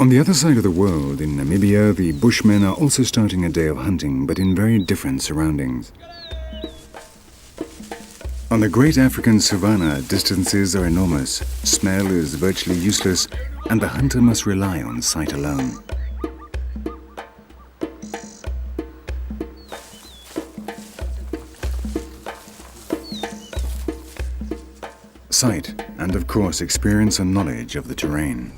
On the other side of the world, in Namibia, the Bushmen are also starting a day of hunting, but in very different surroundings. On the great African savanna, distances are enormous, smell is virtually useless, and the hunter must rely on sight alone. Sight, and of course experience and knowledge of the terrain.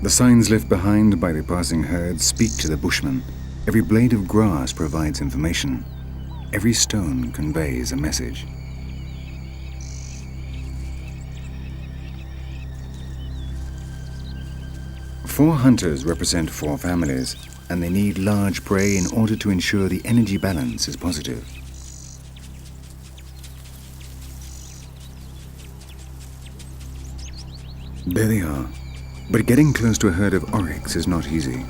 The signs left behind by the passing herd speak to the Bushman. Every blade of grass provides information. Every stone conveys a message. Four hunters represent four families, and they need large prey in order to ensure the energy balance is positive. There they are, but getting close to a herd of oryx is not easy.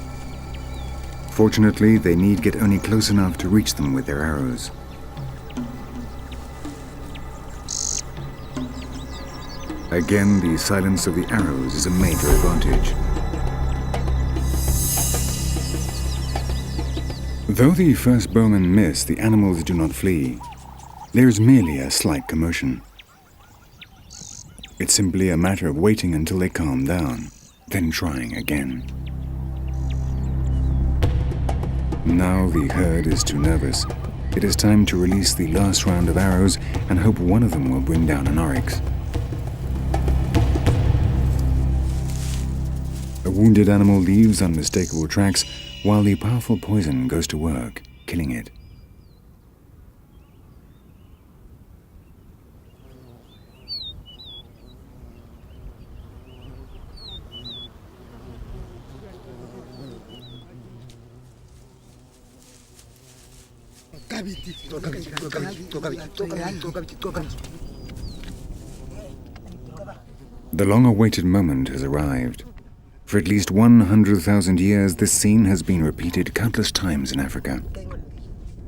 Fortunately, they need get only close enough to reach them with their arrows. Again, the silence of the arrows is a major advantage. Though the first bowmen miss, the animals do not flee. There is merely a slight commotion. It's simply a matter of waiting until they calm down, then trying again. Now the herd is too nervous. It is time to release the last round of arrows and hope one of them will bring down an oryx. A wounded animal leaves unmistakable tracks while the powerful poison goes to work, killing it. The long-awaited moment has arrived. For at least 100,000 years, this scene has been repeated countless times in Africa.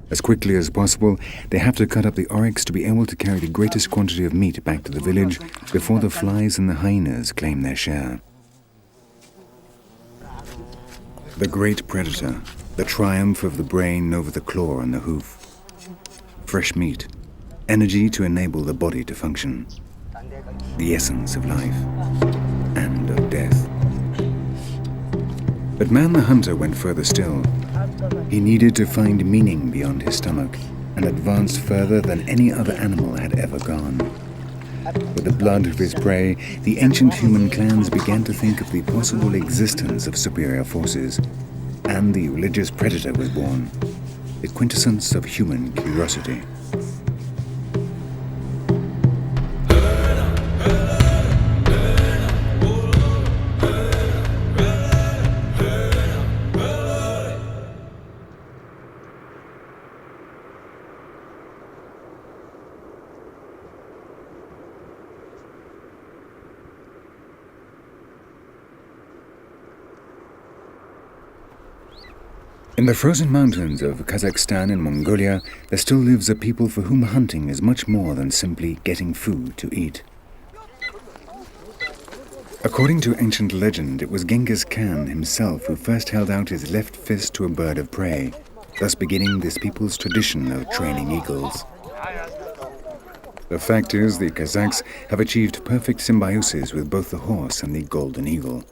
As quickly as possible, they have to cut up the oryx to be able to carry the greatest quantity of meat back to the village before the flies and the hyenas claim their share. The great predator, the triumph of the brain over the claw and the hoof. Fresh meat, energy to enable the body to function. The essence of life and of death. But Man the Hunter went further still. He needed to find meaning beyond his stomach and advanced further than any other animal had ever gone. With the blood of his prey, the ancient human clans began to think of the possible existence of superior forces, and the religious predator was born, the quintessence of human curiosity. In the frozen mountains of Kazakhstan and Mongolia, there still lives a people for whom hunting is much more than simply getting food to eat. According to ancient legend, it was Genghis Khan himself who first held out his left fist to a bird of prey, thus beginning this people's tradition of training eagles. The fact is, the Kazakhs have achieved perfect symbiosis with both the horse and the golden eagle.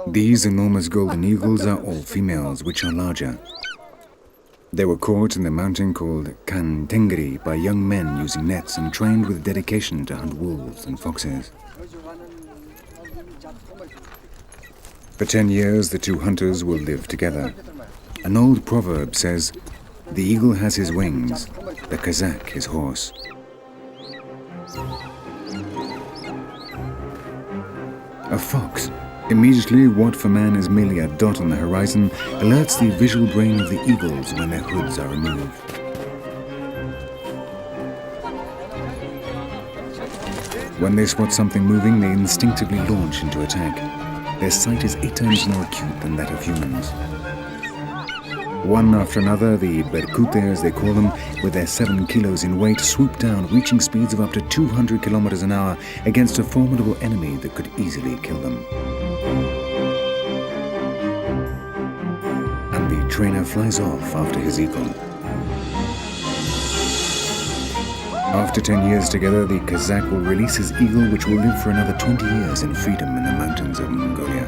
These enormous golden eagles are all females, which are larger. They were caught in the mountain called Khan Tengri by young men using nets and trained with dedication to hunt wolves and foxes. For 10 years, the two hunters will live together. An old proverb says, "The eagle has his wings, the Kazakh his horse." A fox. Immediately, what for man is merely a dot on the horizon, alerts the visual brain of the eagles when their hoods are removed. When they spot something moving, they instinctively launch into attack. Their sight is 8 times more acute than that of humans. One after another, the berkute, as they call them, with their 7 kilos in weight, swoop down, reaching speeds of up to 200 kilometers an hour against a formidable enemy that could easily kill them. And the trainer flies off after his eagle. After 10 years together, the Kazakh will release his eagle, which will live for another 20 years in freedom in the mountains of Mongolia.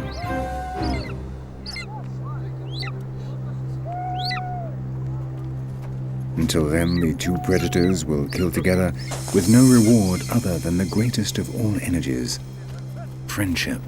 Until then, the two predators will kill together with no reward other than the greatest of all energies, friendship.